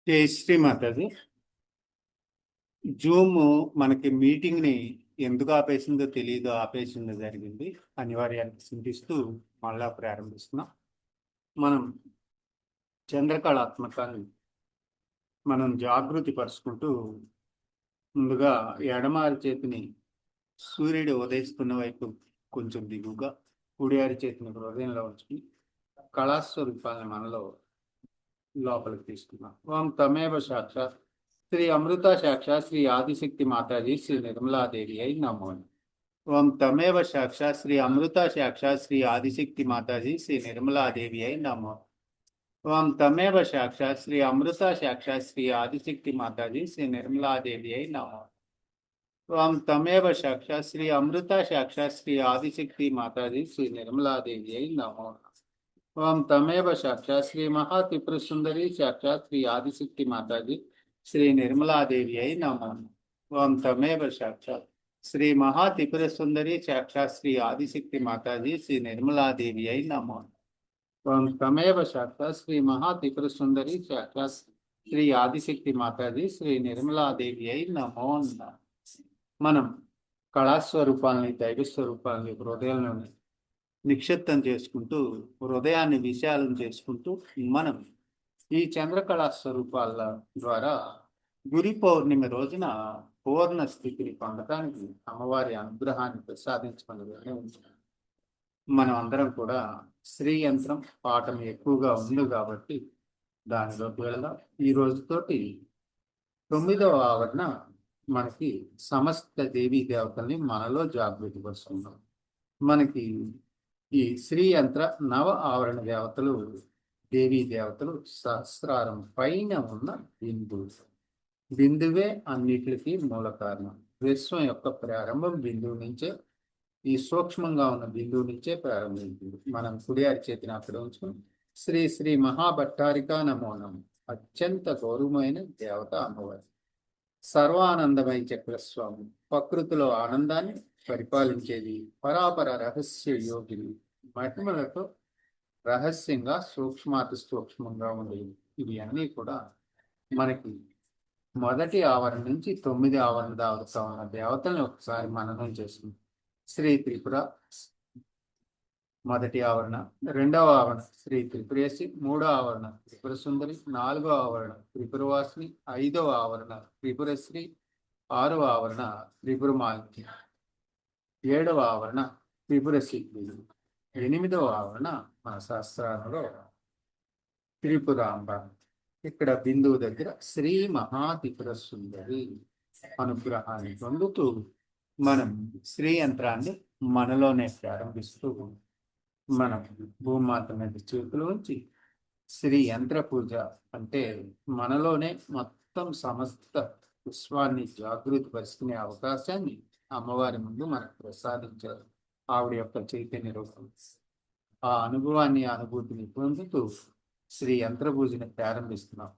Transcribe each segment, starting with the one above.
జై శ్రీ మాతాజీ. జూమ్ మనకి మీటింగ్ని ఎందుకు ఆపేసిందో తెలియదు, ఆపేసిందో జరిగింది. అనివార్యాన్ని చింతిస్తూ మళ్ళా ప్రారంభిస్తున్నాం. మనం చంద్రకళాత్మకాన్ని మనం జాగృతి పరుచుకుంటూ ముందుగా ఎడమారి చేతిని సూర్యుడు ఉదయిస్తున్న వైపు కొంచెం దిగుగా, కుడియారి చేతిని హృదయంలో ఉంచుకుని కళాస్వరూపాన్ని మనలో లోపలికి తీసుకున్నాం. ఓం తమేవ సాక్షాత్ శ్రీ అమృత సాక్షాత్ శ్రీ ఆదిశక్తి మాతాజీ శ్రీ నిర్మలాదేవి అయి నమో. ఓం తమేవ సాక్షాత్ శ్రీ అమృత సాక్షాత్ శ్రీ ఆదిశక్తి మాతాజీ శ్రీ నిర్మలాదేవి అయి నమో. ఓం తమేవ సాక్షాత్ శ్రీ అమృత సాక్షాత్ శ్రీ ఆదిశక్తి మాతాజీ శ్రీ నిర్మలాదేవి అయి నమో. ఓం తమేవ సాక్షాత్ శ్రీ అమృత సాక్షాత్ శ్రీ ఆదిశక్తి మాతాజీ శ్రీ నిర్మలాదేవి అయి నమో. ఓం తమేవ సాక్షాత్ శ్రీ మహాత్రిపుర సుందరి సాక్షాత్ శ్రీ ఆదిశక్తి మాతాజీ శ్రీ నిర్మలాదేవి అయి నమో. ఓం తమేవ సాక్షాత్ శ్రీ మహాత్రిపుర సుందరి సాక్షాత్ శ్రీ ఆదిశక్తి మాతాజీ శ్రీ నిర్మలాదేవి అయి నమో. ఓం తమేవ సాక్షాత్ శ్రీ మహాత్రిపుర సుందరి సాక్షాత్ శ్రీ ఆదిశక్తి మాతాజీ శ్రీ నిర్మలాదేవి అయి నమో. మనం కళాస్వరూపాలని, దైవస్వరూపాలని హృదయంలోని నిక్షిప్తం చేసుకుంటూ, హృదయాన్ని విశాలం చేసుకుంటూ మనం ఈ చంద్రకళా స్వరూపాల ద్వారా గురి పౌర్ణమి రోజున పూర్ణ స్థితిని పొందడానికి అమ్మవారి అనుగ్రహాన్ని ప్రసాదించమని ఉంటున్నాం. మనం అందరం కూడా శ్రీ యంత్రం పాఠం ఎక్కువగా ఉంది కాబట్టి దానిలోకి వెళదాం. ఈ రోజుతోటి 9వ ఆవరణ మనకి సమస్త దేవీ దేవతల్ని మనలో జాగృతి పరుచుకున్నాం. మనకి ఈ శ్రీ యంత్ర నవ ఆవరణ దేవతలు, దేవీ దేవతలు సహస్రారం పైన ఉన్న బిందువే అన్నిటికీ మూల కారణం. విశ్వం యొక్క ప్రారంభం బిందువు నుంచే, ఈ సూక్ష్మంగా ఉన్న బిందువు నుంచే ప్రారంభించింది. మనం కుడియారి చేతిని అక్కడ ఉంచుకుని శ్రీ శ్రీ మహాభట్టారికా నమోనం, అత్యంత గౌరవమైన దేవత అమ్మవారి. సర్వానందమయ చక్రస్వామి, ప్రకృతిలో ఆనందాన్ని పరిపాలించేది, పరాపర రహస్య యోగిని, మహిమలతో రహస్యంగా సూక్ష్మాతి సూక్ష్మంగా ఉండేది. ఇవి అన్నీ కూడా మనకి మొదటి ఆవరణ నుంచి 9 ఆవరణ దాకా ఉన్న దేవతల్ని ఒకసారి మననం చేస్తుంది. శ్రీ త్రిపుర మొదటి ఆవరణ, 2వ ఆవరణ శ్రీ త్రిపురేసి, 3వ ఆవరణ త్రిపుర సుందరి, 4వ ఆవరణ త్రిపురవాసిని, 5వ ఆవరణ త్రిపురశ్రీ, 6వ ఆవరణ త్రిపురమాలిని, 7వ ఆవరణ త్రిపుర సిద్ధి, 8వ ఆవరణ మన శాస్త్రాలలో త్రిపురాంబ. ఇక్కడ బిందువు దగ్గర శ్రీ మహాత్రిపుర సుందరి అనుగ్రహాన్ని పొందుతూ మనం శ్రీ యంత్రాన్ని మనలోనే ప్రారంభిస్తూ మనం భూమాత మీద చేతులు ఉంచి శ్రీ యంత్ర పూజ అంటే మనలోనే మొత్తం సమస్త విశ్వాన్ని జాగృతి పరుచుకునే అవకాశాన్ని అమ్మవారి ముందు మనకు ప్రసాదించారు. ఆవిడ యొక్క చైతన్య రూపం. ఆ అనుభవాన్ని, అనుభూతిని పొందుతూ శ్రీ యంత్ర పూజని ప్రారంభిస్తున్నాం.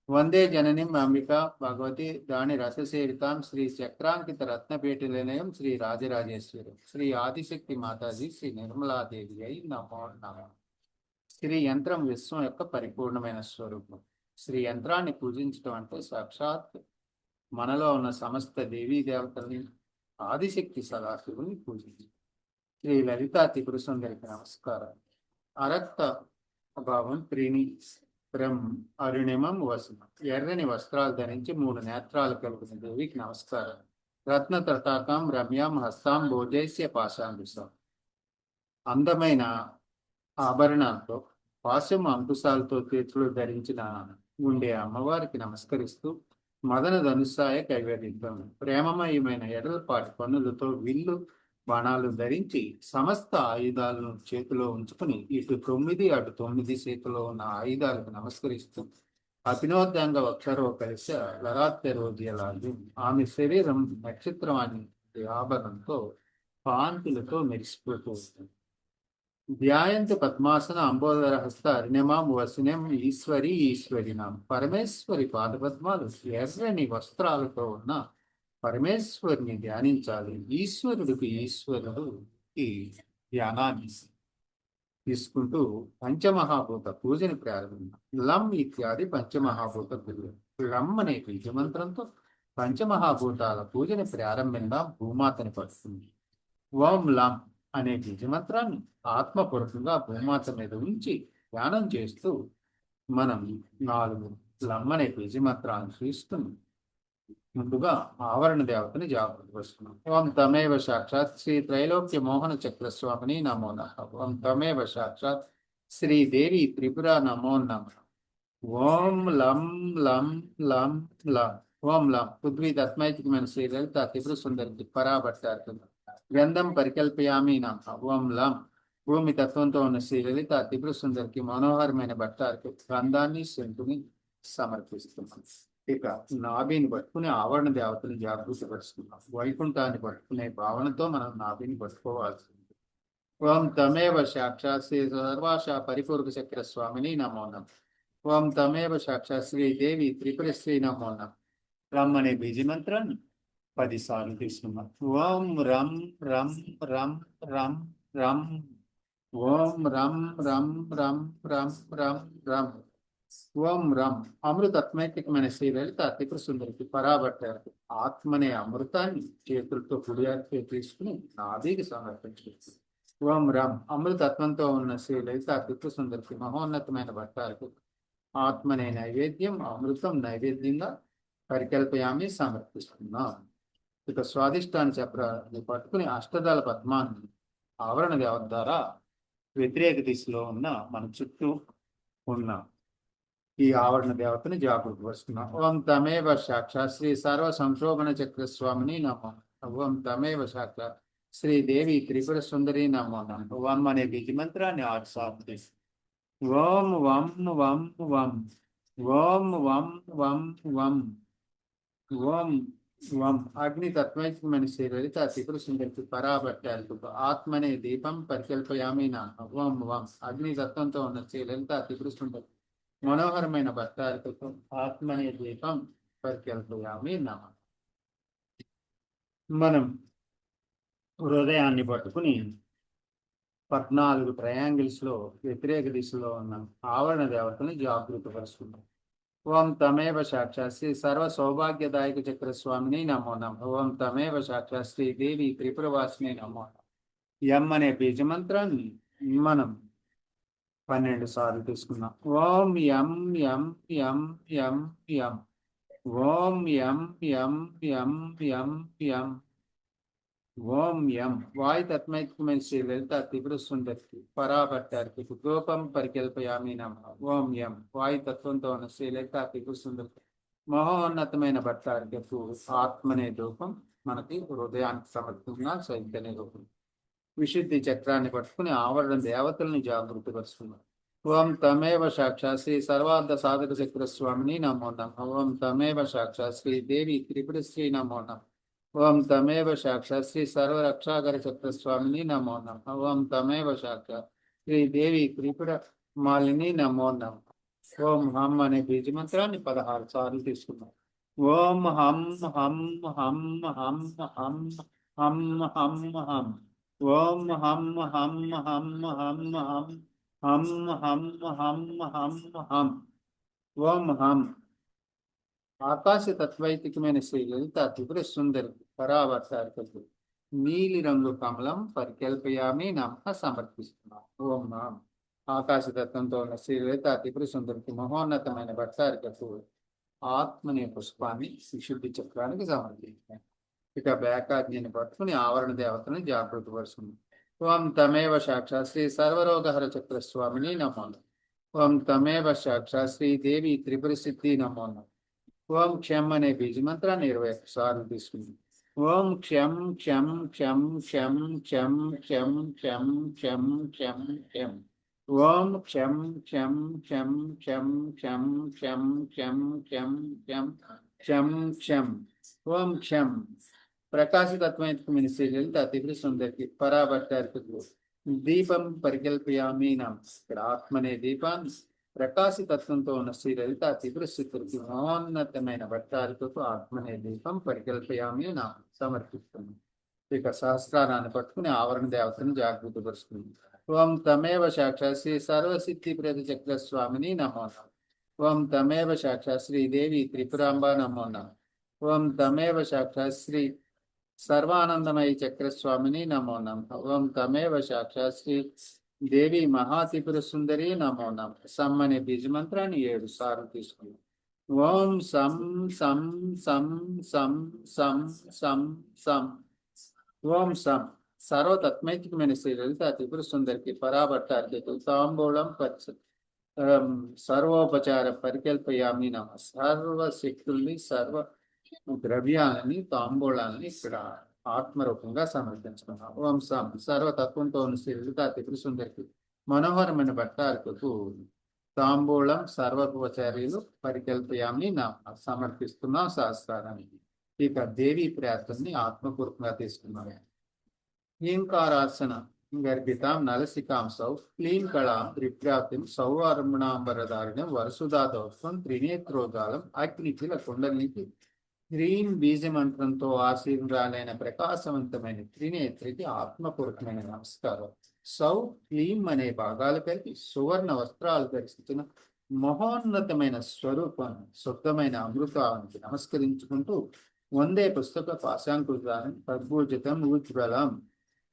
వందే జననిం అంబిక భగవతి దాని రససేవితాం శ్రీ చక్రాంకిత రత్నపేటి నిలయం శ్రీ రాజరాజేశ్వరి శ్రీ ఆదిశక్తి మాతాజీ శ్రీ నిర్మలాదేవి అయి నమో నమః. శ్రీ యంత్రం విశ్వం యొక్క పరిపూర్ణమైన స్వరూపం. శ్రీ యంత్రాన్ని పూజించడం అంటే సాక్షాత్ మనలో ఉన్న సమస్త దేవీ దేవతల్ని, ఆదిశక్తి సదాశివుని పూజించడం. శ్రీ లలితా త్రిపుర సుందరికి నమస్కారం. అరక్త భావం త్రీని అరుణిమం వసనం, ఎర్రని వస్త్రాలు ధరించి 3 నేత్రాలు కలిగిన దేవికి నమస్కారం. రత్న తటాకం రమ్యాం హస్తాం భోజైస్య పాశాంకుశం, అందమైన ఆభరణాలతో, పాశం అంకుశాలతో చేతులు ధరించిన ఉండే అమ్మవారికి నమస్కరిస్తూ మదన ధనుసాయ కైవేదిద్దాం. ప్రేమమయమైన ఎడలపాటి పన్నులతో విల్లు బాణాలు ధరించి సమస్త ఆయుధాలను చేతిలో ఉంచుకుని ఇటు 9 అటు 9 చేతిలో ఉన్న ఆయుధాలకు నమస్కరిస్తూ అభినోద్యంగ అక్షరో కలిస లరాత్య రోజులాగి ఆమె శరీరం నక్షత్రవాణి ఆభరణంతో కాంతులతో మెరిసిపోతూ ఉంటుంది. ధ్యాయంతు పద్మాసన అంబోదర హస్త అరుణిమాం వసినం ఈశ్వరి ఈశ్వరినాం. పరమేశ్వరి పాదపద్మాలు ఎర్రని వస్త్రాలతో ఉన్న పరమేశ్వరుని ధ్యానించాలి. ఈశ్వరుడికి ఈశ్వరుడు ఈ ధ్యానాన్ని తీసుకుంటూ పంచమహాభూత పూజని ప్రారంభించాం. లం ఇత్యాది పంచమహాభూత పూజ. లం అనే బీజ మంత్రంతో పంచమహాభూతాల పూజని ప్రారంభించిన భూమాతని పడుతుంది. ఓం లం అనే బీజ మంత్రాన్ని ఆత్మపూర్వకంగా భూమాత మీద ఉంచి ధ్యానం చేస్తూ మనం 4 లం అనే బీజ మంత్రాలను చూస్తున్నాం. ముందుగా ఆవరణ దేవతని జాగ్రత్త వస్తున్నాం. ఓం తమేవ సాక్షాత్ శ్రీ త్రైలోక్య మోహన చక్ర స్వామిని నమో నమః. ఓం తమేవ సాక్షాత్ శ్రీదేవి త్రిపుర నమో నమః. ఓం లం లం లం లం. ఓం లం పృథ్వీ తస్మైతికమైన శ్రీ లలిత త్రిపుర సుందరికి పరాభట్టార్థం గ్రంథం పరికల్పయామి నమః. ఓం లం భూమి తత్వంతో ఉన్న శ్రీ లలిత త్రిపుర సుందరికి మనోహరమైన భట్టార్థం గ్రంథాన్ని శంకుని సమర్పిస్తున్నాం. ఇక నాభిని పట్టుకుని ఆవరణ దేవతని జాగృతి పరుచుకున్నాం. వైకుంఠాన్ని పట్టుకునే భావనతో మనం నాభిని పట్టుకోవాల్సి ఉంది. ఓం తమేవ సాక్షాత్ శ్రీ సర్వాశ పరిపూర్ణ చక్ర స్వామిని నమో నమః. ఓం తమేవ సాక్షాత్ శ్రీ దేవి త్రిపుర శ్రీ నమో నమః. రమ్ అనే బీజ మంత్రాన్ని 10 సార్లు తీసుకున్నాం. ఓం రం రం రం రం రం. ఓం రం రం రం రం రం రం. ఓం రం అమృతత్మైతికమైన శ్రీ లలిత త్రిపుర సుందరికి పరాబట్టారు ఆత్మనే అమృతాన్ని చేతులతో కుడియారితో తీసుకుని నాభికి సమర్పించారు. ఓం రం అమృతత్వంతో ఉన్న శ్రీ లలిత త్రిపుర సుందరికి మహోన్నతమైన భట్టాలకు ఆత్మనే నైవేద్యం అమృతం నైవేద్యంగా పరికల్పయామి సమర్పిస్తున్నాం. ఇక స్వాదిష్టాన్ని చెప్పని పట్టుకుని అష్టదళ పద్మాన్ని ఆవరణ దేవత ద్వారా వ్యతిరేక దిశలో ఉన్న మన చుట్టూ ఉన్న ఈ ఆవరణ దేవతని జాగృతి పరుచుకున్నాం. ఓం తమేవ సాక్షాత్ శ్రీ సర్వ సంశోభన చక్ర స్వామిని నమో. ఓం తమేవ సాక్షాత్ శ్రీ దేవి త్రిపుర సుందరి నమో నమః. ఓం అనే బీజ మంత్రాన్ని 6 సార్లు. ఓం వం వం వం. ఓం వం వం వం. ఓం వం అగ్ని తత్వైకమైన శ్రీ లలిత త్రిపుర సుందరికి పరాబట్టాలు ఆత్మనే దీపం పరికల్పయామి నమః. ఓం వం అగ్ని తత్వంతో ఉన్న శ్రీ లలిత త్రిపుర సుందరి మనోహరమైన భట్టారికతో ఆత్మనే దీపం పరికల్పయామి నమః. మనం హృదయాన్ని పట్టుకుని 14 ట్రయాంగిల్స్ లో వ్యతిరేక దిశలో ఉన్న ఆవరణ దేవతని జాగృతి పరుచుకున్నాం. ఓం తమేవ సాక్షాత్ శ్రీ సర్వ సౌభాగ్యదాయక చక్ర స్వామిని నమో నమః. ఓం తమేవ సాక్షాత్ శ్రీ దేవి త్రిపురవాసిని నమో నమః. యం అనే బీజ మంత్రాన్ని మనం 12 సార్లు తీసుకున్నాం. ఓం యం యం యం యం యం. ఓం యం యం యం యం యం. ఓం యం వాయు తత్మైకమైన శ్రీ లలిత త్రిపుర సుందరికి పరాభట్టారికి రూపం పరికల్పయామి నమః. ఓం యం వాయు తత్వంతో ఉన్న శ్రీ లలిత త్రిపుర సుందరికి మహోన్నతమైన భట్టారికి ఆత్మనే రూపం మనకి హృదయానికి సమర్థంగా చైతన్య రూపం. విశుద్ధి చక్రాన్ని పట్టుకుని ఆవరణ దేవతల్ని జాగృతి పరుచుకున్నాం. ఓం తమేవ సాక్షాత్ శ్రీ సర్వార్థ సాధక చక్ర స్వామిని నమో నమః. ఓం తమేవ సాక్షాత్ శ్రీ దేవి త్రిపుర శ్రీ నమో నమః. ఓం తమేవ సాక్షాత్ శ్రీ సర్వరక్షాకర చక్ర స్వామిని నమో నమః. ఓం తమేవ సాక్షాత్ శ్రీ దేవి త్రిపుర మాలిని నమో నమః. ఓం హం అనే బీజ మంత్రాన్ని 16 సార్లు తీసుకున్నాం. ఓం హం హం హం హం హం హం హం హం. ఓం హం హం హం హం హం హం హం హం హం హం. ఓం హం ఆకాశ తత్వైతికమైన శ్రీ లలిత త్రిపుర సుందరి పరావర్తార్థకు నీలి రంగు కమలం పరికల్పయామి నమః సమర్పిస్తున్నాం. ఓం నమః ఆకాశ తత్వంతో ఉన్న శ్రీ లలిత త్రిపుర సుందరికి మహోన్నతమైన భట్టారికకు ఆత్మనే పుష్పాన్ని విశుద్ధి చక్రానికి సమర్పించాం. ఇక బ్యాకాగ్నిని పట్టుకుని ఆవరణ దేవతని జాగృతి పరుచుకుంది. ఓం తమేవ సాక్షాత్ శ్రీ సర్వరోగహర చక్ర స్వామిని నమో నమః. ఓం తమేవ సాక్షాత్ శ్రీ దేవి త్రిపుర సిద్ధి నమో నమః. ఓం క్షం అనే బీజ మంత్రాన్ని 21 సార్లు తీసుకుంది. ఓం క్షం క్షం క్షం క్షం క్షం క్షం క్షం క్షం క్షం క్షం. ఓం క్షం క్షం క్షం క్షం క్షం క్షం క్షం క్షం క్షం క్షం క్షం. ఓం క్షం ప్రకాశతత్వమైన శ్రీ లలిత త్రిపుర సుందరికి పరాభట్టారికకు దీపం పరికల్పయామి నమః. ఇక్కడ ఆత్మనే దీపాన్ని ప్రకాశతత్వంతో ఉన్న శ్రీ లలిత త్రిపుర సుందరికి మహోన్నతమైన భట్టారికకు ఆత్మనే దీపం పరికల్పయామి నమః సమర్పిస్తున్నాం. ఇక సహస్రారాన్ని పట్టుకుని ఆవరణ దేవతను జాగృతి పరుచుకుంది. ఓం తమేవ సాక్షాత్ శ్రీ సర్వసిద్ధిప్రద చక్ర స్వామిని నమో నమః. ఓం తమేవ సాక్షాత్ శ్రీదేవి త్రిపురాంబ నమో నమః. ఓం తమేవ సాక్షాత్ శ్రీ సర్వానందమయ చక్రస్వామిని నమో నమః. ఓం తమేవ సాక్షాత్ శ్రీ దేవి మహాత్రిపుర సుందరి నమో నమః. సమ్ అనే బీజ మంత్రాన్ని 7 సార్లు తీసుకున్నాం. ఓం సం సం సం సం సం సం సం. ఓం సం సర్వతత్మైతికమైన శ్రీ లలిత త్రిపుర సుందరికి పరాభట్టార్కి తాంబూలం సర్వోపచార పరికల్పయామి నమ. సర్వశక్తుల్ని సర్వ ద్రవ్యాలని తాంబూలాలని ఇక్కడ ఆత్మరూపంగా సమర్పించుకున్నాం. ఓం సం సర్వతత్వంతో ఉన్న శ్రీ లలిత త్రిపుర సుందరికి మనోహరమైన భట్టార్కు తాంబూలం సర్వోపచార్యులు పరికల్పయామి సమర్పిస్తున్నాం శాస్త్రానికి. ఇక దేవి ప్రార్థనని ఆత్మపూర్వకంగా తీసుకున్నాం. హ్రీంకారాసన గర్భితాం నలసికాం సౌ క్లీం కళాం త్రిప్రాప్తిం సౌవర్ణాంబరధారిణం వరసుదాదోత్వం త్రినేత్రోజాలం అగ్నికిల కుండలినికి హ్రీం బీజమంత్రంతో ఆశీర్వాలైన ప్రకాశవంతమైన త్రినేత్రికి ఆత్మపూర్వకమైన నమస్కారం. సౌ క్లీం అనే భాగాలు కలిపి సువర్ణ వస్త్రాలు ధరించిన మహోన్నతమైన స్వరూపం శుద్ధమైన అమృతానికి నమస్కరించుకుంటూ వందే పుస్తక పాశాంకురాన్ని పద్భూజితం ఉజ్వలం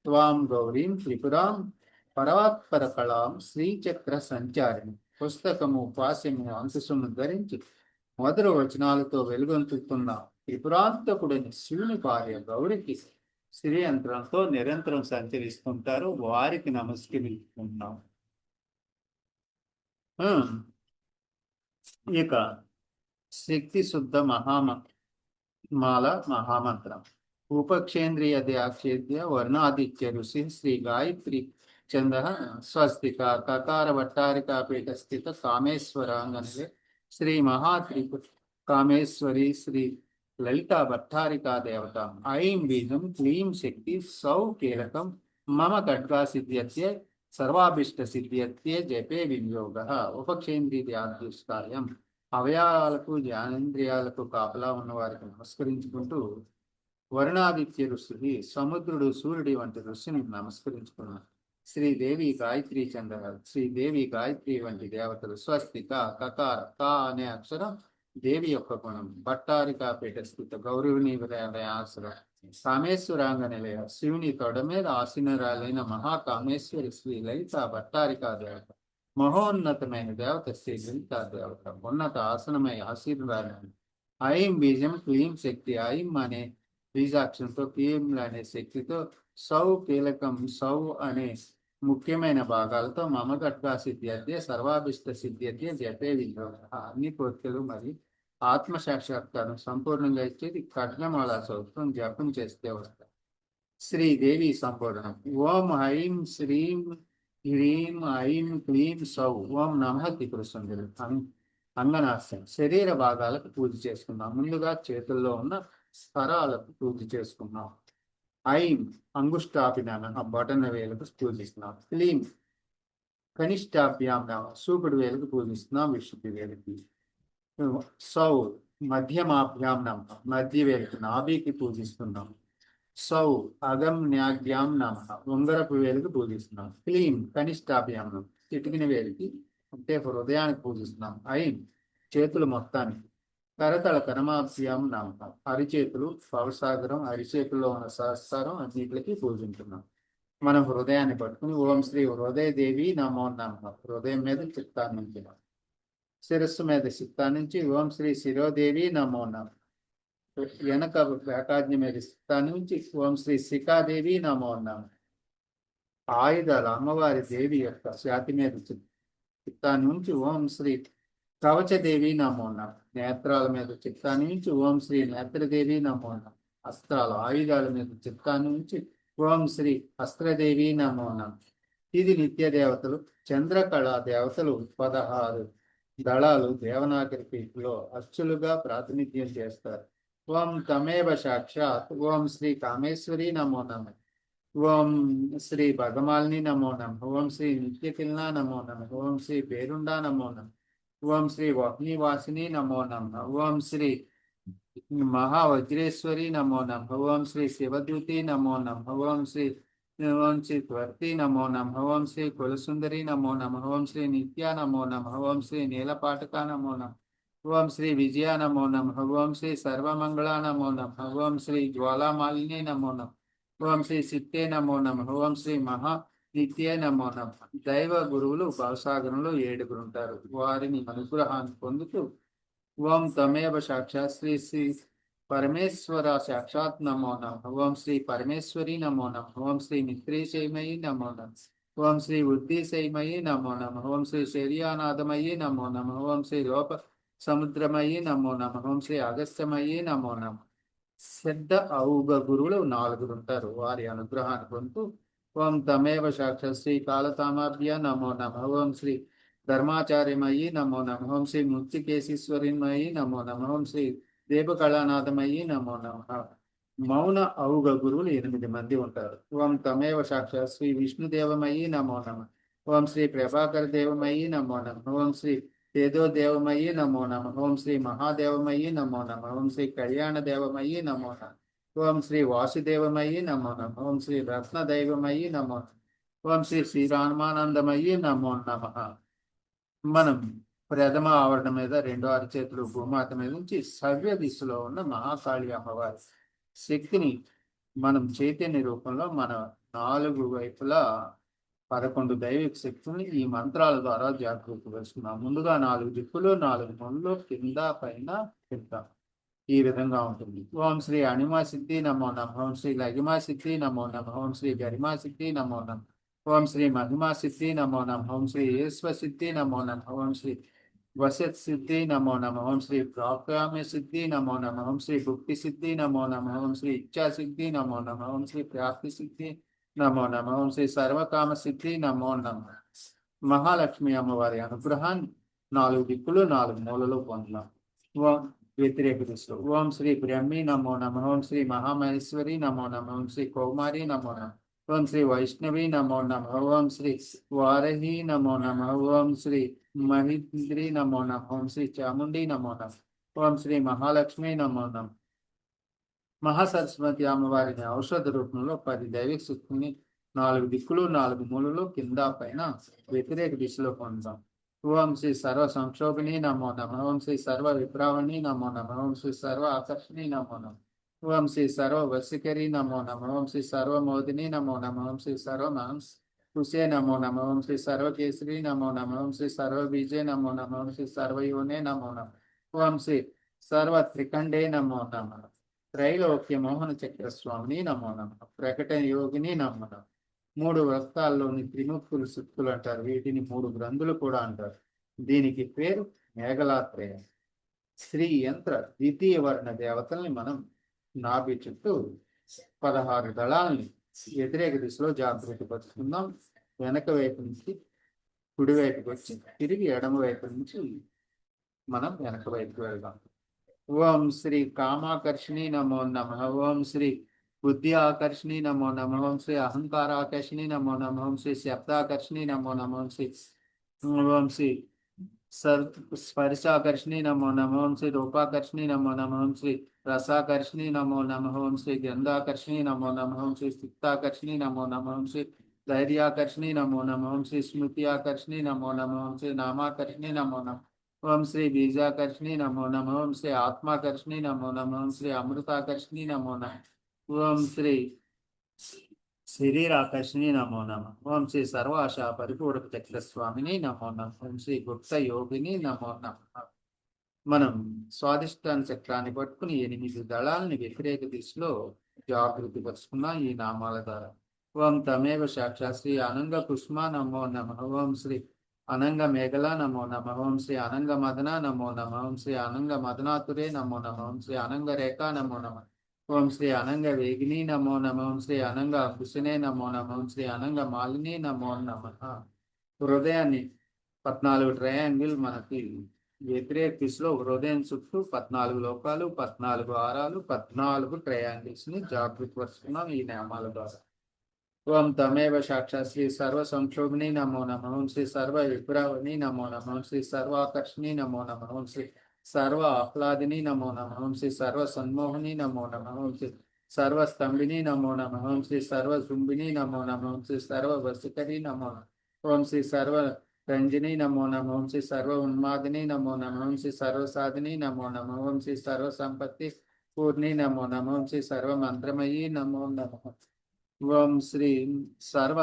త్వాం గౌరీం త్రిపురాం పరవాత్పర కళాం శ్రీచక్ర సంచారిణి. పుస్తకము పాశము అంకుశము ధరించి మొదటి వచనాలతో వెలుగొందుతున్న త్రిపురాంతకుడని శివుని భార్య గౌరికి శ్రీయంత్రంతో నిరంతరం సంచరిస్తుంటారు. వారికి నమస్కరిస్తున్నాం. ఇక శక్తి శుద్ధ మాల మహామంత్రం. ఉపక్షేంద్రియ ధ్యాక్షేద్య వర్ణాదిత్య ఋషి శ్రీ గాయత్రి చంద స్వస్తిక కకార భట్టారికా పీఠ స్థిత కామేశ్వరాంగనలే శ్రీ మహాత్రిపు కామేశ్వరి శ్రీ లలితా భట్టారికా దేవత. ఐం బీజం క్లీం శక్తి సౌ కీలకం మమ ఖడ్గా సిద్ధ్యత్యే సర్వాభిష్ట సిద్ధ్యత్యే జపే వినియోగ. ఉపక్షేంద్రియాధిష్టాయం అవయవాలకు జ్ఞానేంద్రియాలకు కాపలా ఉన్న వారికి నమస్కరించుకుంటూ వరుణాదిత్య ఋషిని సముద్రుడు సూర్యుడి వంటి ఋషిని నమస్కరించుకున్నారు. శ్రీదేవి గాయత్రి చంద్ర శ్రీదేవి గాయత్రి వంటి దేవతలు. స్వస్తిక కకార కా అనే అక్షరం దేవి యొక్క గుణం. భట్టారికా పీఠ స్థిత గౌరవుని ఆశ్రయం. కామేశ్వరాంగ నిలయ శివుని తొడ మీద ఆసీనురాలైన మహాకామేశ్వరి శ్రీ లలిత భట్టారికా దేవత. మహోన్నతమైన దేవత శ్రీ లలితా దేవత. ఉన్నత ఆసనమై ఆశీర్వాదం. ఐం బీజం క్లీం శక్తి. ఐం అనే బీజాక్షరంతో క్లీం అనే శక్తితో సౌ కీలకం సౌ అనే ముఖ్యమైన భాగాలతో మమగట్గా సిద్ధ్యతే సర్వాభిష్ట సిద్ధ్యతే జపే వినియోగ. అన్ని కోరికలు మరియు ఆత్మ సాక్షాత్కారం సంపూర్ణంగా ఇచ్చేది ఖడ్గమాల సూత్రం జపం చేస్తే వస్తాయి. శ్రీదేవి సంపూర్ణం. ఓం ఐం శ్రీం హ్రీం ఐం క్లీం సౌ. ఓం నమః త్రిపుర సుందరి. అంగనాస్యం శరీర భాగాలకు పూజ చేసుకున్నాం. ముందుగా చేతుల్లో ఉన్న స్వరాలకు పూజ చేసుకున్నాం. ఐం అంగుష్టాభినామ బటన వేలకు పూజిస్తున్నాం. క్లీం కనిష్టాభ్యాం సూపుడు వేలకు పూజిస్తున్నాం. విశుద్ధి వేలకి. సౌ మధ్యమాభ్యాం నమ మధ్య వేలకు నాభికి పూజిస్తున్నాం. సౌ అగమ్యాభ్యాం నమ ఉంగరపు వేలకు పూజిస్తున్నాం. క్లీం కనిష్టాభ్యాం నమ చిటికిన వేలికి అంటే హృదయానికి పూజిస్తున్నాం. ఐం చేతులు మొత్తానికి. కరతల కరమాభ్యాం నమ అరిచేతులు పవసాగరం అరిచేతుల్లో ఉన్న సహస్రం అన్నిటికి పూజించున్నాం. మనం హృదయాన్ని పట్టుకుని ఓం శ్రీ హృదయ దేవి నమో నమ. హృదయం మీద చిత్తాన్ని నుంచి శిరస్సు మీద చిత్తాన్ని నుంచి ఓం శ్రీ శిరోదేవి నమో నమ. వెనక వేకాజ్ఞ మీద చిత్తాన్ని నుంచి ఓం శ్రీ శిఖాదేవి నమో నమ. ఆయుధాలు అమ్మవారి దేవి యొక్క ఛాతి మీద చిత్తాన్ని నుంచి ఓం శ్రీ కవచదేవి నమో నమ. నేత్రాల మీద చిత్తాన్ని నుంచి ఓం శ్రీ నేత్రదేవి నమో నమ. అస్త్రాలు ఆయుధాల మీద చిత్తాన్ని నుంచి ఓం శ్రీ అస్త్రదేవి నమో నమ. ఇది నిత్య దేవతలు. చంద్రకళా దేవతలు 16 దళాలు దేవనాగరి పీఠలో అచ్చులుగా ప్రాతినిధ్యం చేస్తారు. ఓం తమేవ సాక్షాత్. ఓం శ్రీ కామేశ్వరి నమో నమ. ఓం శ్రీ భగమాలిని నమో నమ. ఓం శ్రీ నిత్యకిల్నా నమో నమ. ఓం శ్రీ పేరుండా నమో నమ. ఓం శ్రీ వహ్నివాసిని నమో నమ. ఓం శ్రీ మహావజ్రేశ్వరి నమో నమ. ఓం శ్రీ శివదూతి నమో నమ. ఓం శ్రీ ఓం శ్రీ త్వర్తి నమో నమః. ఓం శ్రీ కులసుందరి నమో నమః. ఓం శ్రీ నిత్య నమో నమః. ఓం శ్రీ నీలపాటక నమో నమః. ఓం శ్రీ విజయ నమో నమః. ఓం శ్రీ సర్వమంగళ నమో నమః. ఓం శ్రీ జ్వాలామాలిని నమో నమః. ఓం శ్రీ సిద్ధే నమో నమః. ఓం శ్రీ మహా నిత్యే నమో నమః. దైవ గురువులు భవసాగరంలో 7 ఉంటారు. వారిని అనుగ్రహాన్ని పొందుతూ ఓం తమేవ సాక్షాత్ శ్రీ శ్రీ పరమేశ్వర సాక్షాత్ నమో నమః. ఓం శ్రీ పరమేశ్వరి నమో నమః. ఓం శ్రీ మిత్రీశైమయి నమో నమః. ఓం శ్రీ ఉద్దీశైమయి నమో నమః. ఓం శ్రీ శర్యానాథమయి నమో నమః. ఓం శ్రీ లోప సముద్రమయి నమో నమః. ఓం శ్రీ అగస్త్యమయి నమో నమః. సిద్ధ ఔగ గురువులు 4 ఉంటారు. వారి అనుగ్రహాన్ని పొందుతూ ఓం తమేవ సాక్షాత్ శ్రీ కాలతామాభ్య నమో నమః. ఓం శ్రీ ధర్మాచార్యమయి నమో నమః. ఓం శ్రీ ముక్తికేశీశ్వరిమయి నమో నమః. ఓం శ్రీ దేవకళానాథమయి నమో నమః. మౌన ఔగ గురువులు 8 మంది ఉంటారు. ఓం తమేవ సాక్షాత్ శ్రీ విష్ణుదేవమయి నమో నమః. ఓం శ్రీ ప్రభాకర దేవమయి నమో నమః. ఓం శ్రీ తేజో దేవమయి నమో నమః. ఓం శ్రీ మహాదేవమయి నమో నమః. ఓం శ్రీ కళ్యాణ దేవమయి నమో నమః. ఓం శ్రీ వాసుదేవమయి నమో నమః. ఓం శ్రీ రత్నదైవమయి నమో నమః. ఓం శ్రీ శ్రీరామానందమయి నమో నమః. మనం ప్రథమ ఆవరణ మీద 2 అరచేతులు భూమాత మీద నుంచి సవ్య దిశలో ఉన్న మహాకాళి అమ్మవారి శక్తిని మనం చైతన్య రూపంలో మన 4 వైపులా 11 దైవిక శక్తుల్ని ఈ మంత్రాల ద్వారా జాగృతి వేసుకున్నాం. ముందుగా 4 దిక్కులు 4 మూలలో కింద పైన కింద ఈ విధంగా ఉంటుంది. ఓం శ్రీ అణిమా సిద్ధి నమో నమః. ఓం శ్రీ లగిమా సిద్ధి నమో నమః. ఓం శ్రీ గరిమా సిద్ధి నమో నమః. ఓం శ్రీ మహిమా సిద్ధి నమో నమః. ఓం శ్రీ ఈశ్వ సిద్ధి నమో నమః. ఓం శ్రీ వసత్ సిద్ధి నమో నమః. ఓం శ్రీ ప్రాప్యామ్య సిద్ధి నమో నమః. ఓం శ్రీ భుక్తి సిద్ధి నమో నమః. ఓం శ్రీ ఇచ్ఛా సిద్ధి నమో నమః. ఓం శ్రీ ప్రాప్తి సిద్ధి నమో నమః. ఓం శ్రీ సర్వకామ సిద్ధి నమో నమః. మహాలక్ష్మి అమ్మవారి అనుగ్రహాన్ని 4 దిక్కులు 4 మూలలో పొందాం. ఓం వ్యతిరేక దిశలో ఓం శ్రీ బ్రహ్మి నమో నమః. ఓం శ్రీ మహామహేశ్వరి నమో నమః. ఓం శ్రీ కౌమారి నమో నమః. ఓం శ్రీ వైష్ణవి నమో నమః. ఓం శ్రీ వారహి నమో నమః. ఓం శ్రీ మహింద్రి నమో నమః. ఓం శ్రీ చాముండి నమో నమః. ఓం శ్రీ మహాలక్ష్మి నమో నమః. మహాసరస్వతి అమ్మవారిని ఔషధ రూపంలో 10 దైవిక శక్తుల్ని 4 దిక్కులు 4 మూలలో కింద పైన వ్యతిరేక దిశలో పొందాం. ఓం శ్రీ సర్వ సంక్షోభిని నమో నమః. ఓం శ్రీ సర్వ విప్రావణి నమో నమః. ఓం శ్రీ సర్వ ఆకర్షణి నమో నమః. ఓం శ్రీ సర్వ వశికరి నమో నమః. ఓం శ్రీ సర్వ మోదిని నమో నమః. ఓం శ్రీ సర్వ మాంస్ కుశే నమో నమః. ఓం శ్రీ సర్వ కేసరి నమో నమః. ఓం శ్రీ సర్వ బీజే నమో నమః. ఓం శ్రీ సర్వయోనే నమో నమః. ఓం శ్రీ సర్వ త్రికండే నమో నమః. త్రైలోక్య మోహన చక్ర స్వామిని నమో నమః. ప్రకటన యోగిని నమో నమః. 3 వృత్తాల్లోని త్రిముక్తులు సుక్తులు అంటారు. వీటిని 3 గ్రంథులు కూడా అంటారు. దీనికి పేరు మేఘలాత్రేయ. శ్రీ యంత్ర ద్వితీయ వర్ణ దేవతల్ని మనం నాభి చుట్టూ 16 దళాలని వ్యతిరేక దిశలో జాగృతి పరుచుకుందాం. వెనక వైపు నుంచి కుడి వైపుకి వచ్చి తిరిగి ఎడమ వైపు నుంచి మనం వెనక వైపుకి వెళ్దాం. ఓం శ్రీ కామాకర్షిణి నమో నమః. ఓం శ్రీ బుద్ధి ఆకర్షిణి నమో నమః. ఓం శ్రీ అహంకార ఆకర్షిణి నమో నమః. ఓం శ్రీ శబ్దాకర్షిణి నమో నమః. ఓం శ్రీ స్పర్శాకర్షిణి నమో నమః. ఓం శ్రీ రూపాకర్షిణి నమో నమః. ఓం శ్రీ రసాకర్షిణి నమో నమః. ఓం శ్రీ గంధాకర్షిణి నమో నమః. ఓం శ్రీ చిత్తాకర్షిణి నమో నమః. ఓం శ్రీ ధైర్యాకర్షిణి నమో నమః. ఓం శ్రీ స్మృతి ఆకర్షిణి నమో నమః. ఓం శ్రీ నామాకర్షిణి నమో నమః. ఓం శ్రీ బీజాకర్షిణి నమో నమః. ఓం శ్రీ ఆత్మాకర్షిణి నమో నమః. ఓం శ్రీ అమృతాకర్షిణి నమో నమః. ఓం శ్రీ శరీరాకర్షిణి నమో నమః. ఓం శ్రీ సర్వాశ పరిపూర్ణ చక్ర స్వామిని నమో నమః. ఓం శ్రీ గుప్త యోగిని నమో నమః. మనం స్వాదిష్టాన చక్రాన్ని పట్టుకుని 8 దళాలని వ్యతిరేక దిశలో జాగృతి పరుచుకున్నాం ఈ నామాల ద్వారా. ఓం తమేవ సాక్షాత్ శ్రీ అనంగ పుష్మ నమో నమః. ఓం శ్రీ అనంగ మేఘల నమో నమః. ఓం శ్రీ అనంగ మదన నమో నమః. ఓం శ్రీ అనంగ మదనాతురే నమో నమః. ఓం శ్రీ అనంగ రేఖ నమో నమః. ఓం శ్రీ అనంగ వేగిని నమో నమః. ఓం శ్రీ అనంగ కుశనే నమో నమః. ఓం శ్రీ అనంగ మాలిని నమో నమః. హృదయాన్ని 14 ట్రయాంగిల్ మనకి వ్యతిరేక దిశలో హృదయం చుట్టూ 14 లోకాలు 14 ఆరాలు 14 ట్రయాంగిల్స్ ని జాగృతి పరుచుకున్నాం ఈ నామాల ద్వారా. ఓం తమేవ సాక్షాత్ శ్రీ సర్వ సంక్షోభిని నమో నమః. ఓం శ్రీ సర్వ విప్రావణి నమో నమః. ఓం శ్రీ సర్వాకర్షిణి నమో నమః. ఓం శ్రీ సర్వ ఆహ్లాదిని నమో నమః. ఓం శ్రీ సర్వ సన్మోహిని నమో నమః. ఓం శ్రీ సర్వస్తంభిని నమో నమః. ఓం శ్రీ సర్వశుంభిని నమో నమః. ఓం శ్రీ సర్వవశికరి నమో నమః. ఓం శ్రీ సర్వ రంజని నమో నమః. ఓం శ్రీ సర్వ ఉన్మాదిని నమో నమః. ఓం శ్రీ సర్వసాధిని నమో నమః. ఓం శ్రీ సర్వ సంపత్తి పూర్ణి నమో నమః. ఓం శ్రీ సర్వ మంత్రమయీ నమో నమః. ఓం శ్రీ సర్వ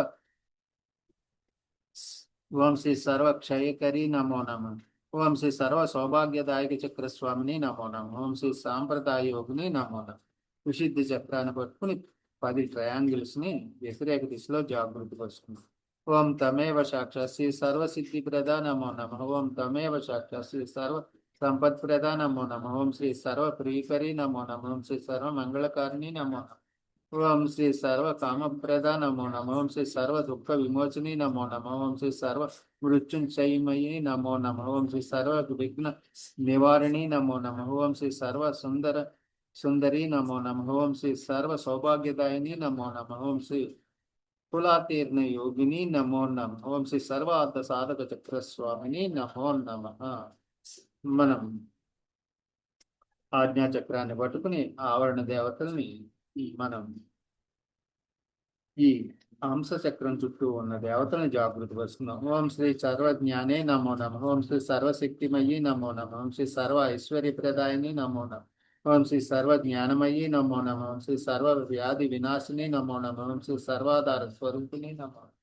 ఓం శ్రీ సర్వ క్షయకరి నమో నమః. ఓం శ్రీ సర్వ సౌభాగ్యదాయక చక్రస్వామిని నమో నమః. ఓం శ్రీ సాంప్రదాయ యోగిని నమో నమః. విశుద్ధి చక్రాన్ని పట్టుకుని 10 ట్రయాంగిల్స్ ని వ్యతిరేక దిశలో జాగృతి పరుచుకున్నాం. ఓం తమేవ సాక్షాత్ శ్రీ సర్వసిద్ధి ప్రదా నమో నమః. ఓం తమేవ సాక్షాత్ శ్రీ సర్వ సంపత్ ప్రదా నమో నమః. ఓం శ్రీ సర్వ ప్రియకరి నమో నమః. ఓం శ్రీ సర్వ మంగళకారిణి నమో నమః. ఓం శ్రీ సర్వ కామప్రద నమో నమః. ఓం శ్రీ సర్వ దుఃఖ విమోచని నమో నమః. ఓం శ్రీ సర్వ మృత్యుంజయమయి నమో నమః. ఓం శ్రీ సర్వ విఘ్న నివారిణి నమో నమః. ఓం శ్రీ సర్వ సుందరి నమో నమః. ఓం శ్రీ సర్వ సౌభాగ్యదాయిని నమో నమః. ఓం శ్రీ కులాతీర్ణ యోగిని నమో నమః. ఓం శ్రీ సర్వార్థ సాధక చక్రస్వామిని నమో నమః. మనం ఆజ్ఞా చక్రాన్ని పట్టుకుని ఆవరణ దేవతల్ని మనం ఈ హంస చక్రం చుట్టూ ఉన్న దేవతలను జాగృతి పరుస్తున్నాం. ఓం శ్రీ సర్వజ్ఞానే నమో నమః. ఓం శ్రీ సర్వశక్తిమయీ నమో నమః. ఓం శ్రీ సర్వ ఐశ్వర్య ప్రదాయని నమో నమః. ఓం శ్రీ సర్వ జ్ఞానమయీ నమో నమః. ఓం శ్రీ సర్వ వ్యాధి వినాశిని నమో నమః. ఓం శ్రీ సర్వాధార స్వరూపిణి నమో నమః.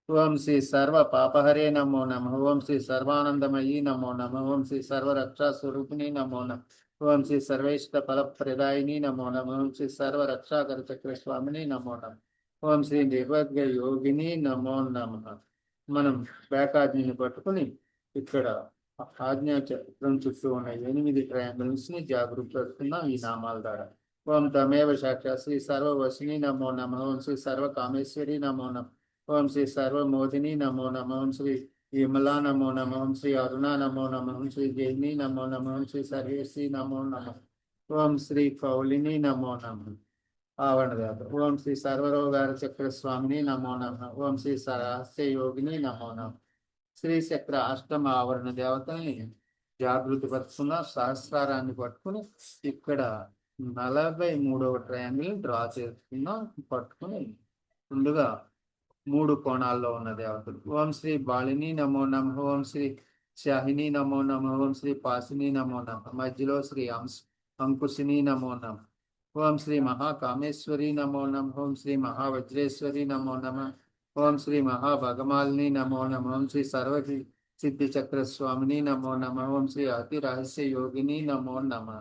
ఓం శ్రీ సర్వ పాపహరే నమో నమః. ఓం శ్రీ సర్వానందమయీ నమో నమః. ఓం శ్రీ సర్వ రక్షా స్వరూపిణి నమో నమః. ఓం శ్రీ సర్వేష్ట ఫల ప్రదాయిని నమో నమః. ఓం శ్రీ సర్వ రక్షాకర చక్ర స్వామిని నమో నమః. ఓం శ్రీ నిర్వర్గ యోగిని నమో నమః. మనం బ్యాకాజ్ఞని పట్టుకుని ఇక్కడ ఆజ్ఞా చక్రం చుట్టూ ఉన్న 8 ట్రయాంగిల్స్ ని జాగృతి పరుస్తున్నాం ఈ నామాల ద్వారా. ఓం తమేవ సాక్షాత్ శ్రీ సర్వవశిని నమో నమః. ఓం శ్రీ సర్వ కామేశ్వరి నమో నమః. ఓం శ్రీ సర్వ మోదిని నమో నమః. ఓం శ్రీ విమలా నమో నమః. ఓం శ్రీ అరుణ నమో నమః. ఓం శ్రీ జైని నమో నమః. ఓం శ్రీ సర్వేశ్వరి నమో నమః. ఓం శ్రీ కౌలిని నమో నమః. ఆవరణ దేవత. ఓం శ్రీ సర్వరోగార చక్ర స్వామిని నమో నమః. ఓం శ్రీ రహస్య యోగిని నమో నమః. శ్రీ చక్ర అష్టమ ఆవరణ దేవతల్ని జాగృతి పరుచుకున్న సహస్రారాన్ని పట్టుకుని ఇక్కడ 43వ ట్రయాంగిల్ డ్రా చేసుకున్నాం. పట్టుకుని ముందుగా 3 కోణాల్లో ఉన్న దేవతలు. ఓం శ్రీ బాలిని నమో నమః. ఓం శ్రీ శాహిని నమో నమః. ఓం శ్రీ పాసిని నమో నమః. మధ్యలో శ్రీ అంకుశిని నమో నమః. ఓం శ్రీ మహాకామేశ్వరి నమో నమః. ఓం శ్రీ మహావజ్రేశ్వరి నమో నమః. ఓం శ్రీ మహాభగమాలిని నమో నమః. ఓం శ్రీ సర్వ సిద్ధి చక్ర స్వామిని నమో నమః. ఓం శ్రీ అతి రహస్య యోగిని నమో నమః.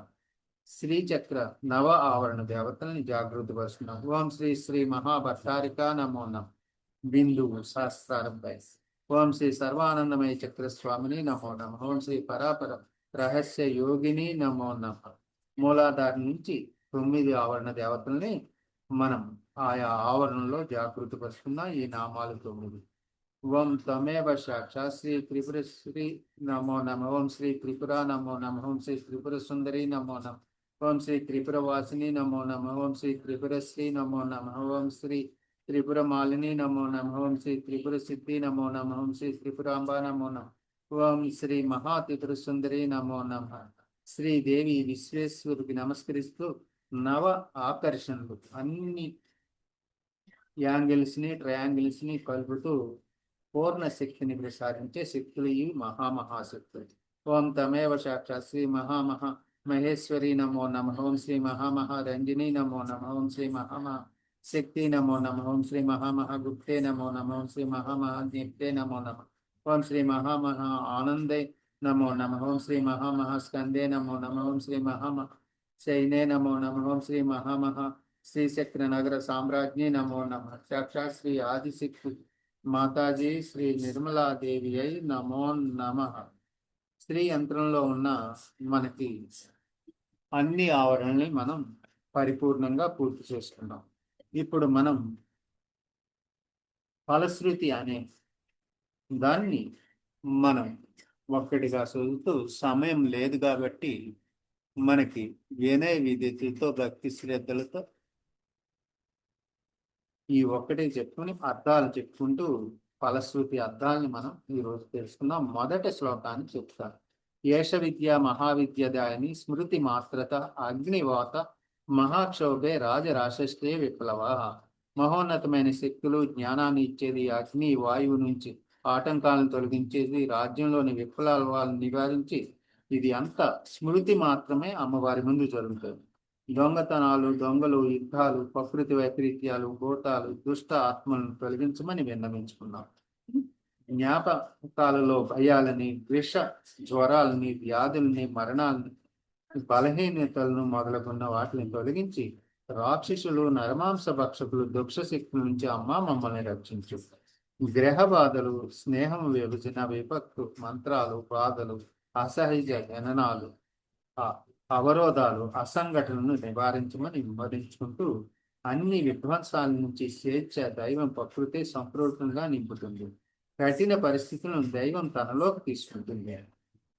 శ్రీచక్ర నవ ఆవరణ దేవతల్ని జాగృతి పరుస్తున్నాం. ఓం శ్రీ శ్రీ మహాభట్టారిక నమో నమః. బిందువు శాస్త్రారంపై. ఓం శ్రీ సర్వానందమయ చక్ర స్వామిని నమో నమః. ఓం శ్రీ పరాపర రహస్య యోగిని నమో నమః. మూలాధార నుంచి 9 ఆవరణ దేవతల్ని మనం ఆయా ఆవరణలో జాగృతి పరుచుకున్న ఈ నామాలు 9. ఓం తమేవ సాక్షాత్ శ్రీ త్రిపుర శ్రీ నమో నమః. ఓం శ్రీ త్రిపుర నమో నమః. ఓం శ్రీ త్రిపుర సుందరి నమో నమః. ఓం శ్రీ త్రిపుర వాసిని నమో నమః. ఓం శ్రీ త్రిపుర శ్రీ నమో నమః. ఓం శ్రీ త్రిపుర మాలిని నమో నమః. ఓం శ్రీ త్రిపుర సిద్ధి నమో నమః. ఓం శ్రీ త్రిపురాంబ నమో నమః. ఓం శ్రీ మహా త్రిపుర సుందరి నమో నమః. శ్రీదేవి విశ్వేశ్వరుడికి నమస్కరిస్తూ నవ ఆకర్షణలు అన్ని యాంగిల్స్ ని ట్రయాంగిల్స్ ని కలుపుతూ పూర్ణ శక్తిని ప్రసారించే శక్తులు ఈ మహాశక్తులు. ఓం తమేవ సాక్షాత్ శ్రీ మహేశ్వరి నమో నమః. ఓం శ్రీ రంజని నమో నమః. ఓం శ్రీ శక్తి నమో నమః. ఓం శ్రీ గుప్తే నమో నమః. ఓం శ్రీ దీప్తే నమో నమః. ఓం శ్రీ ఆనందే నమో నమః. ఓం శ్రీ స్కందే నమో నమః. ఓం శ్రీ శైనే నమో నమః. ఓం శ్రీ శ్రీచక్ర నగర సామ్రాజ్ఞి నమో నమః. సాక్షాత్ శ్రీ ఆదిశక్తి మాతాజీ శ్రీ నిర్మలాదేవి అయి నమో నమః. స్త్రీ యంత్రంలో ఉన్న మనకి అన్ని ఆవరణల్ని మనం పరిపూర్ణంగా పూర్తి చేసుకున్నాం. ఇప్పుడు మనం ఫలశ్రుతి అనే దాన్ని మనం ఒక్కటిగా చదువుతూ సమయం లేదు కాబట్టి మనకి వినయ విధేయతతో భక్తి శ్రద్ధలతో ఈ ఒక్కటే చెప్పుకుని అర్థాలు చెప్పుకుంటూ ఫలశ్రుతి అర్థాలని మనం ఈరోజు తెలుసుకుందాం. మొదటి శ్లోకాన్ని చెప్తాను. ఏష విద్య మహావిద్యదాయని స్మృతి మాత్రత అగ్నివాత మహాక్షోభే రాజరాశస్తే విప్లవ. మహోన్నతమైన శక్తులు, జ్ఞానాన్ని ఇచ్చేది అగ్ని వాయువు నుంచి ఆటంకాలను తొలగించేది, రాజ్యంలోని విప్లవాలను నివారించి, ఇది అంత స్మృతి మాత్రమే అమ్మవారి ముందు జరుగుతుంది. దొంగతనాలు, దొంగలు, యుద్ధాలు, ప్రకృతి వైపరీత్యాలు, భూతాలు, దుష్ట ఆత్మలను తొలగించమని విన్నవించుకున్నాం. జ్ఞాపకాలలో భయాలని, విష జ్వరాలని, వ్యాధుల్ని, మరణాలని, బలహీనతలను మొదలుకున్న వాటిని తొలగించి, రాక్షసులు, నరమాంస భక్షకులు, దుక్ష శక్తుల నుంచి అమ్మ మమ్మల్ని రక్షించు. గ్రహ బాధలు, స్నేహం విభజన, విపత్తు, మంత్రాలు, బాధలు, అసహజ గణనాలు, అవరోధాలు, అసంఘటనను నివారించమని వివరించుకుంటూ, అన్ని విధ్వంసాల నుంచి స్వేచ్ఛ దైవం ప్రకృతి సంపూర్ణంగా నింపుతుంది. కఠిన పరిస్థితులను దైవం తనలోకి తీసుకుంటుంది.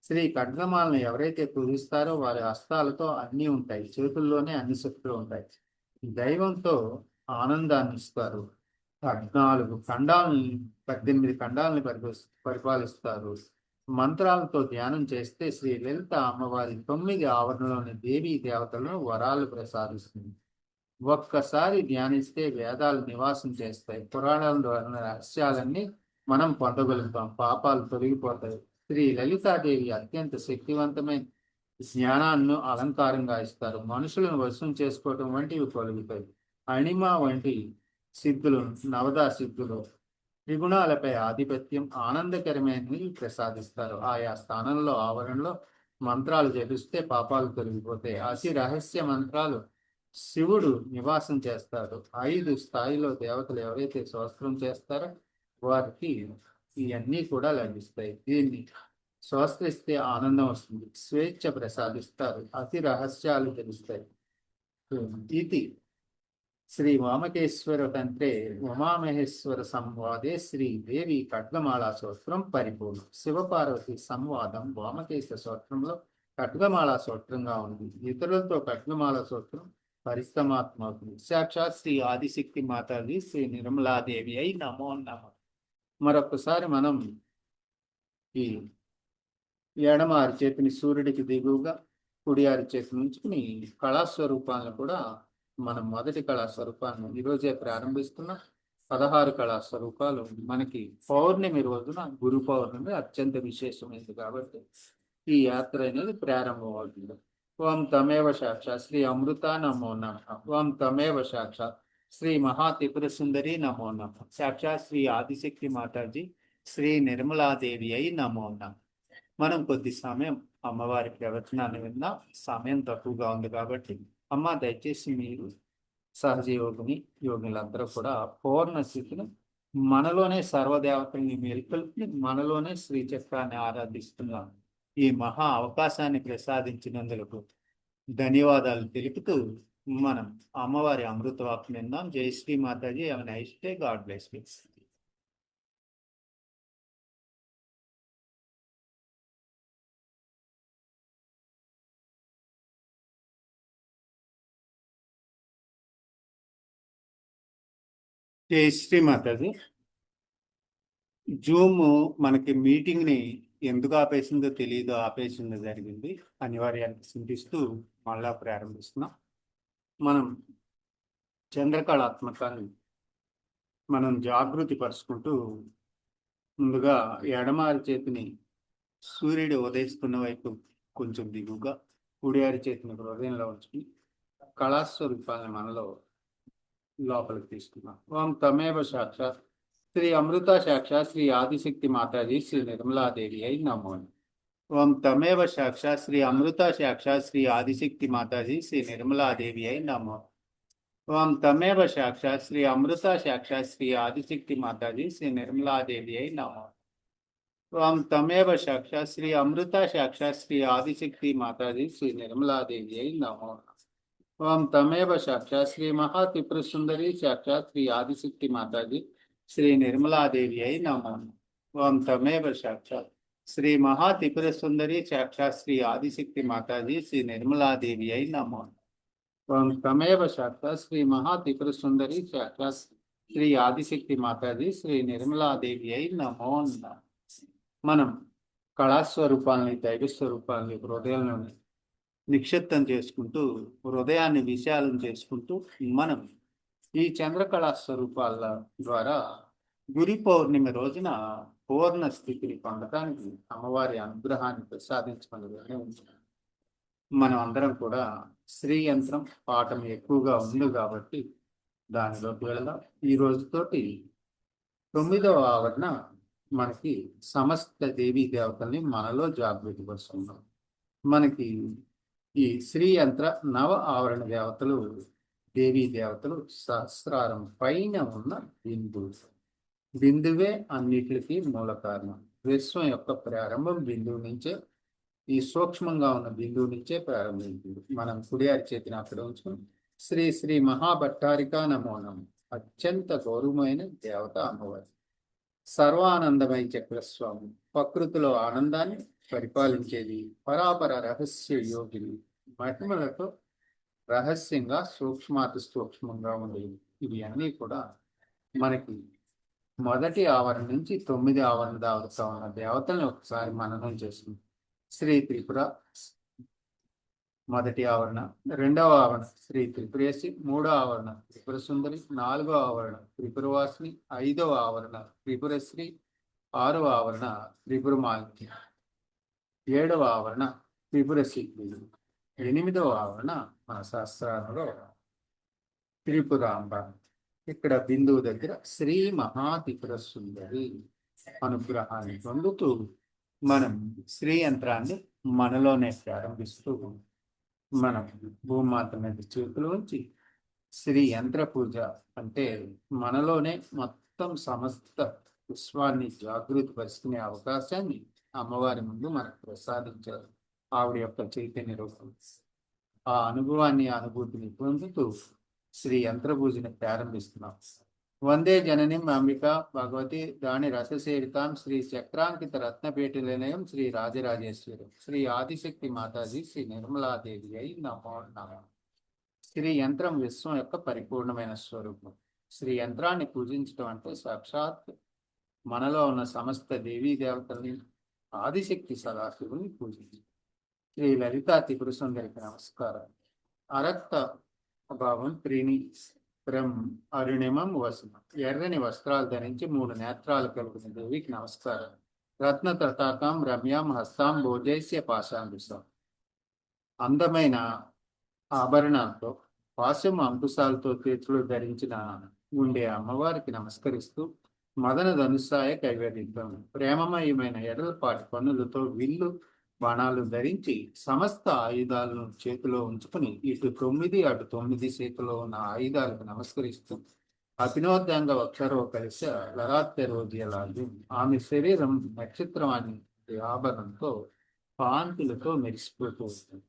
శ్రీ ఖడ్గమాలను ఎవరైతే పూజిస్తారో వారి హస్తాలతో అన్నీ ఉంటాయి, చేతుల్లోనే అన్ని శక్తులు ఉంటాయి. దైవంతో ఆనందాన్ని ఇస్తారు. 14 ఖండాలని 18 ఖండాలని పరిపాలిస్తారు. మంత్రాలతో ధ్యానం చేస్తే శ్రీ లలిత అమ్మవారి 9 ఆవరణలోని దేవీ దేవతలను వరాలు ప్రసాదిస్తుంది. ఒక్కసారి ధ్యానిస్తే వేదాలు నివాసం చేస్తాయి. పురాణాల ద్వారా రహస్యాలన్నీ మనం పొందగలుగుతాం. పాపాలు తొలగిపోతాయి. శ్రీ లలితాదేవి అత్యంత శక్తివంతమైన జ్ఞానాన్ని అలంకారంగా ఇస్తారు. మనుషులను వశం చేసుకోవటం వంటివి కలుగుతాయి. అణిమ వంటి సిద్ధులు, నవదా సిద్ధులు, త్రిగుణాలపై ఆధిపత్యం, ఆనందకరమైనవి ప్రసాదిస్తారు. ఆయా స్థానంలో ఆవరణలో మంత్రాలు జపిస్తే పాపాలు తొలగిపోతాయి. అతి రహస్య మంత్రాలు శివుడు నివాసం చేస్తాడు. 5 స్థాయిలో దేవతలు ఎవరైతే స్తోత్రం చేస్తారో వారికి ఇవన్నీ కూడా లభిస్తాయి. దీన్ని శ్వాసిస్తే ఆనందం వస్తుంది, స్వేచ్ఛ ప్రసాదిస్తారు, అతి రహస్యాలు తెలుస్తాయి. ఇది శ్రీ వామకేశ్వర తంత్రే ఉమామహేశ్వర సంవాదే శ్రీ దేవి ఖడ్గమాళా స్తోత్రం పరిపూర్ణం. శివపార్వతి సంవాదం వామకేశ్వర స్తోత్రంలో ఖడ్గమాళా స్తోత్రంగా ఉంది. ఇతరులతో ఖడ్గమాళా స్తోత్రం పరిస్తమాత్మవుతుంది. సాక్షాత్ శ్రీ ఆదిశక్తి మాతాజీ శ్రీ నిర్మలాదేవి అయి నమో నమ. మరొకసారి మనం ఈ ఎడమ అరిచేతిని సూర్యుడికి దిగువగా, కుడి అరిచేతిని ఉంచుకుని కళాస్వరూపాలను కూడా మనం మొదటి కళాస్వరూపాన్ని ఈరోజే ప్రారంభిస్తున్నాం. 16 కళాస్వరూపాలు మనకి పౌర్ణమి రోజున, గురు పౌర్ణమి అత్యంత విశేషమైనది కాబట్టి ఈ యాత్ర అనేది ప్రారంభం అవుతుంది. ఓం తమేవ సాక్షాత్ శ్రీ అమృత నమో నమః. ఓం తమేవ సాక్షాత్ శ్రీ మహాత్రిపుర సుందరి నమో నమః. సాక్షాత్ శ్రీ ఆదిశక్తి మాతాజీ శ్రీ నిర్మలాదేవి అయి నమో నమః. మనం కొద్ది సమయం అమ్మవారి ప్రవచనాన్ని విందాం. సమయం తక్కువగా ఉంది కాబట్టి అమ్మ దయచేసి మీరు సహజయోగిని యోగులందరూ కూడా పూర్ణ స్థితిని మనలోనే సర్వదేవతల్ని మేల్కొల్పి మనలోనే శ్రీచక్రాన్ని ఆరాధిస్తున్నాం. ఈ మహా అవకాశాన్ని ప్రసాదించినందుకు ధన్యవాదాలు తెలుపుతూ మనం అమ్మవారి అమృతవాక్కు విందాం. జై Shri Mataji. Have a nice day. God bless you. జై శ్రీ మాతాజీ. జూమ్ మనకి మీటింగ్ ని ఎందుకు ఆపేసిందో తెలియదు, ఆపేసిందో జరిగింది. అనివార్యాన్ని చింతిస్తూ మళ్ళా ప్రారంభిస్తున్నాం. మనం చంద్రకళాత్మకాన్ని మనం జాగృతి పరుచుకుంటూ ముందుగా ఎడమారి చేతిని సూర్యుడు ఉదయిస్తున్న వైపు కొంచెం దిగుగా, కుడి చేతిని హృదయంలో ఉంచుకుని కళాస్వరూపాన్ని మనలో లోపలికి తీసుకున్నాం. ఓం తమేవ సాక్షాత్ శ్రీ అమృత సాక్షాత్ శ్రీ ఆదిశక్తి మాతాజీ శ్రీ నిర్మలాదేవి అయి నమో. ఓం తమేవ సాక్షాత్ శ్రీ అమృత సాక్షాత్ శ్రీ ఆదిశక్తి మాతాజీ శ్రీ నిర్మలాదేవి అయి నమో. ఓం తమేవ సాక్షాత్ శ్రీ అమృత సాక్షాత్ శ్రీ ఆదిశక్తి మాతాజీ శ్రీ నిర్మలాదేవి అయి నమో. ఓం తమేవ సాక్షాత్ శ్రీ అమృత సాక్షాత్ శ్రీ ఆదిశక్తి మాతాజీ శ్రీ నిర్మలాదేవి అయి నమో. ఓం తమేవ సాక్షాత్ శ్రీ మహాత్రిపుర సుందరి సాక్షాత్ శ్రీ ఆదిశక్తి మాతాజీ శ్రీ నిర్మలాదేవి అయి నమో. ఓం తమేవ సాక్షాత్ శ్రీ మహాత్రిపుర సుందరి సాక్షాత్ శ్రీ ఆదిశక్తి మాతాజీ శ్రీ నిర్మలాదేవి అయి నమో. ఓం తమేవ సాక్షాత్ శ్రీ మహాత్రిపుర సుందరి సాక్షాత్ శ్రీ ఆదిశక్తి మాతాజీ శ్రీ నిర్మలాదేవి అయి నమో. మనం కళాస్వరూపాలని, దైవ స్వరూపాలని హృదయంలోని నిక్షిప్తం చేసుకుంటూ హృదయాన్ని విశాలం చేసుకుంటూ మనం ఈ చంద్రకళా స్వరూపాల ద్వారా గురి పౌర్ణమి రోజున పూర్ణ స్థితిని పొందడానికి అమ్మవారి అనుగ్రహాన్ని ప్రసాదించమని నిర్ణయించారు. మనం అందరం కూడా శ్రీ యంత్రం పాఠం ఎక్కువగా ఉంది కాబట్టి దానిలోకి వెళదాం. ఈ రోజుతోటి 9వ ఆవరణ మనకి సమస్త దేవీ దేవతల్ని మనలో జాగృతి పరుస్తున్నాం. మనకి ఈ శ్రీ యంత్ర నవ ఆవరణ దేవతలు దేవీ దేవతలు సహస్రారం పైన ఉన్న బిందువు. బిందువే అన్నిటికీ మూల కారణం. విశ్వం యొక్క ప్రారంభం బిందువు నుంచే, ఈ సూక్ష్మంగా ఉన్న బిందువు నుంచే ప్రారంభించింది. మనం కుడి అరిచేతిని అక్కడ ఉంచుకుని శ్రీ శ్రీ మహాభట్టారిక నమో నమః. అత్యంత గౌరవమైన దేవత అమ్మవారి. సర్వానందమయ చక్రస్వామి, ప్రకృతిలో ఆనందాన్ని పరిపాలించేది, పరాపర రహస్య యోగిని, మహిమలతో రహస్యంగా సూక్ష్మాతి సూక్ష్మంగా ఉండేది. ఇవి అన్నీ కూడా మనకి మొదటి ఆవరణ నుంచి 9 ఆవరణ దాకా ఉన్న దేవతల్ని ఒకసారి మననం చేస్తుంది. శ్రీ త్రిపుర మొదటి ఆవరణ, 2వ ఆవరణ శ్రీ త్రిపురేసి, 3వ ఆవరణ త్రిపుర సుందరి, 4వ ఆవరణ త్రిపురవాసిని, 5వ ఆవరణ త్రిపురశ్రీ, 6వ ఆవరణ త్రిపుర మాలిని, 7వ ఆవరణ త్రిపుర సిద్ధి, 8వ ఆవరణ మన శాస్త్రాలలో త్రిపురాంబ. ఇక్కడ బిందువు దగ్గర శ్రీ మహాత్రిపుర సుందరి అనుగ్రహాన్ని పొందుతూ మనం శ్రీ యంత్రాన్ని మనలోనే ప్రారంభిస్తూ మనం భూమాత మీద చేతులు ఉంచి శ్రీ యంత్ర పూజ అంటే మనలోనే మొత్తం సమస్త విశ్వాన్ని జాగృతి పరుచుకునే అవకాశాన్ని అమ్మవారి ముందు మనకు ప్రసాదించారు ఆవిడ యొక్క చైతన్య రూపం. ఆ అనుభవాన్ని అనుభూతిని పొందుతూ శ్రీ యంత్ర పూజని ప్రారంభిస్తున్నాం. వందే జననిం అంబిక భగవతి దాని రససేవితాం శ్రీ చక్రాంకిత రత్నపేటిలనయం శ్రీ రాజరాజేశ్వరి శ్రీ ఆదిశక్తి మాతాజీ శ్రీ నిర్మలాదేవి అయి నమో నమః. శ్రీ యంత్రం విశ్వం యొక్క పరిపూర్ణమైన స్వరూపం. శ్రీ యంత్రాన్ని పూజించడం అంటే సాక్షాత్ మనలో ఉన్న సమస్త దేవీ దేవతల్ని, ఆదిశక్తి సదాశివుని పూజించడం. శ్రీ లలితా త్రిపుర సుందరికి నమస్కారం. అరక్త భావం త్రిని అరుణిమం వసనం. ఎర్రని వస్త్రాలు ధరించి 3 నేత్రాలు కలిగిన దేవికి నమస్కారం. రత్న తటాకం రమ్యాం హస్తాం భోజైస్య పాశాంకుశం. అందమైన ఆభరణాలతో పాశం అంకుశాలతో చేతులు ధరించిన ఉండే అమ్మవారికి నమస్కరిస్తూ మదన ధనుస్సాయ కైవేదిద్దాం. ప్రేమమయమైన ఎర్రపాటి పన్నులతో విల్లు బాణాలు ధరించి సమస్త ఆయుధాలను చేతిలో ఉంచుకుని ఇటు 9 అటు 9 చేతిలో ఉన్న ఆయుధాలకు నమస్కరిస్తూ అభినోద్యంగా అక్షరో కలిసి లరాత్య రోజులాగి ఆమె శరీరం నక్షత్రం అనే ఆభరణంతో కాంతులతో మెరిసిపోతూ ఉంటుంది.